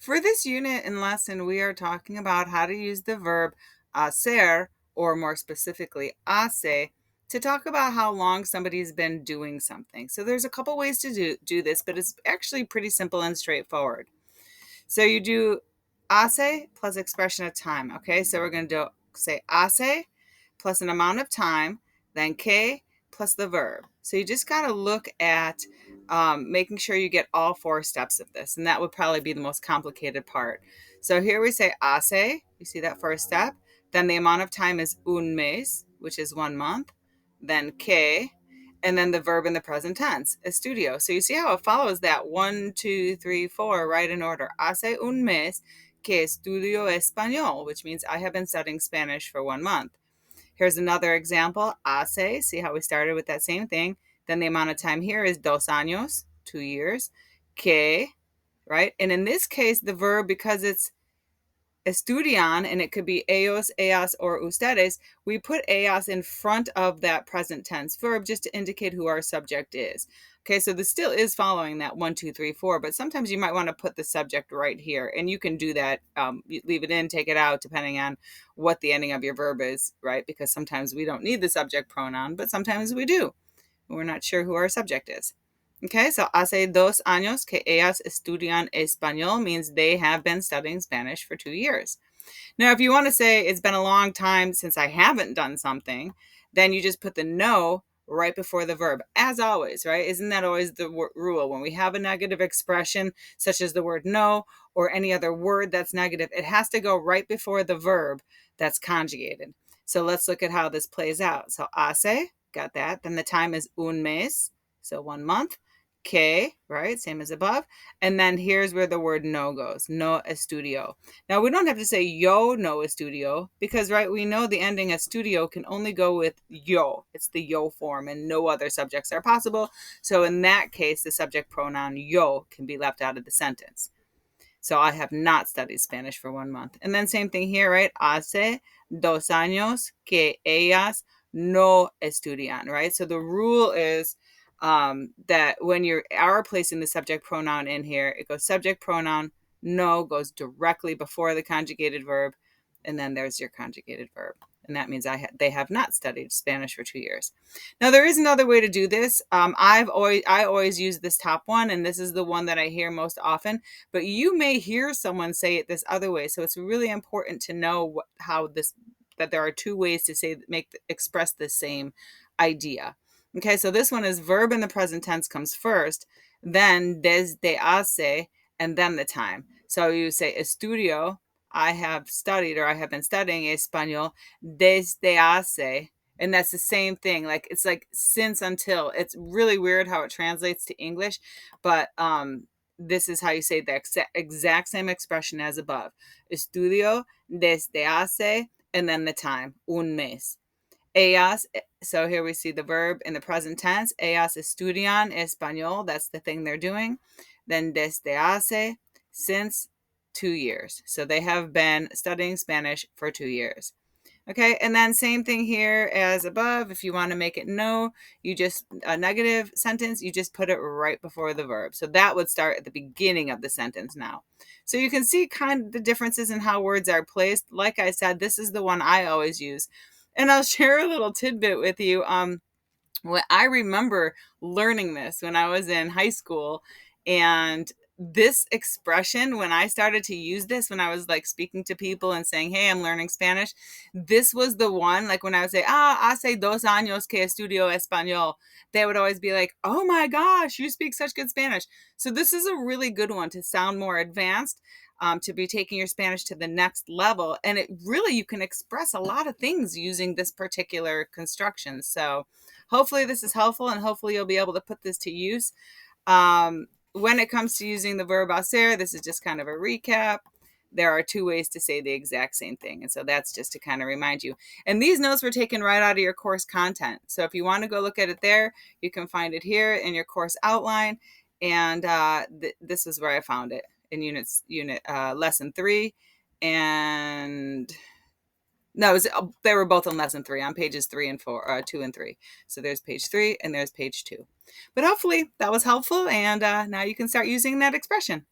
For this unit and lesson, we are talking about how to use the verb hacer, or more specifically, hace, to talk about how long somebody's been doing something. So there's a couple ways to do this, but it's actually pretty simple and straightforward. So you do hace plus expression of time. Okay, so we're going to say hace plus an amount of time, then que plus the verb. So you just got to look at making sure you get all four steps of this, and that would probably be the most complicated part. So here we say hace, you see that first step. Then the amount of time is un mes, which is 1 month. Then que, and then the verb in the present tense, estudio. So you see how it follows that 1, 2, 3, 4, right in order. Hace un mes que estudio español, which means I have been studying Spanish for 1 month. Here's another example. Hace, see how we started with that same thing. Then the amount of time here is 2 años, 2 years. Que, right? And in this case, the verb, because it's estudian, and it could be ellos, ellas, or ustedes, we put ellas in front of that present tense verb just to indicate who our subject is. Okay, so this still is following that 1, 2, 3, 4, but sometimes you might want to put the subject right here, and you can do that. You leave it in, take it out, depending on what the ending of your verb is, right? Because sometimes we don't need the subject pronoun, but sometimes we do. We're not sure who our subject is. Okay, so hace 2 años que ellas estudian español means they have been studying Spanish for 2 years. Now, if you want to say it's been a long time since I haven't done something, then you just put the no right before the verb, as always, right? Isn't that always the rule? When we have a negative expression, such as the word no or any other word that's negative, it has to go right before the verb that's conjugated. So let's look at how this plays out. So hace, got that. Then the time is un mes, so 1 month. Que, right? Same as above. And then here's where the word no goes. No estudio. Now, we don't have to say yo no estudio because, right, we know the ending estudio can only go with yo. It's the yo form, and no other subjects are possible. So in that case, the subject pronoun yo can be left out of the sentence. So I have not studied Spanish for 1 month. And then same thing here, right? Hace 2 años que ellas no estudian, right? So the rule is that when you are placing the subject pronoun in here, it goes subject pronoun, no goes directly before the conjugated verb, and then there's your conjugated verb. And that means they have not studied Spanish for 2 years. Now, there is another way to do this. I always use this top one, and this is the one that I hear most often. But you may hear someone say it this other way, so it's really important to know that there are two ways to express the same idea. Okay, so this one is verb in the present tense comes first, then desde hace, and then the time. So you say estudio, I have studied, or I have been studying español desde hace, and that's the same thing. Like, it's like since, until. It's really weird how it translates to English, but this is how you say the exact same expression as above. Estudio desde hace, and then the time, un mes. Ellas, so here we see the verb in the present tense. Ellas estudian español. That's the thing they're doing. Then desde hace, since 2 years. So they have been studying Spanish for 2 years. Okay, and then same thing here as above. If you want to make it no, you just, a negative sentence, you just put it right before the verb. So that would start at the beginning of the sentence now. So you can see kind of the differences in how words are placed. Like I said, this is the one I always use. And I'll share a little tidbit with you. I remember learning this when I was in high school, and this expression, when I started to use this, when I was like speaking to people and saying, hey, I'm learning Spanish, this was the one, like when I would say, hace 2 años que estudio español, they would always be like, oh my gosh, you speak such good Spanish. So this is a really good one to sound more advanced, to be taking your Spanish to the next level. And it really, you can express a lot of things using this particular construction. So hopefully this is helpful, and hopefully you'll be able to put this to use. When it comes to using the verb hacer, this is just kind of a recap. There are 2 ways to say the exact same thing. And so that's just to kind of remind you. And these notes were taken right out of your course content. So if you want to go look at it there, you can find it here in your course outline. And this is where I found it in lesson 3. And no, they were both in lesson 3 on pages 3 and 4, 2 and 3. So there's page 3 and there's page 2. But hopefully that was helpful, and now you can start using that expression.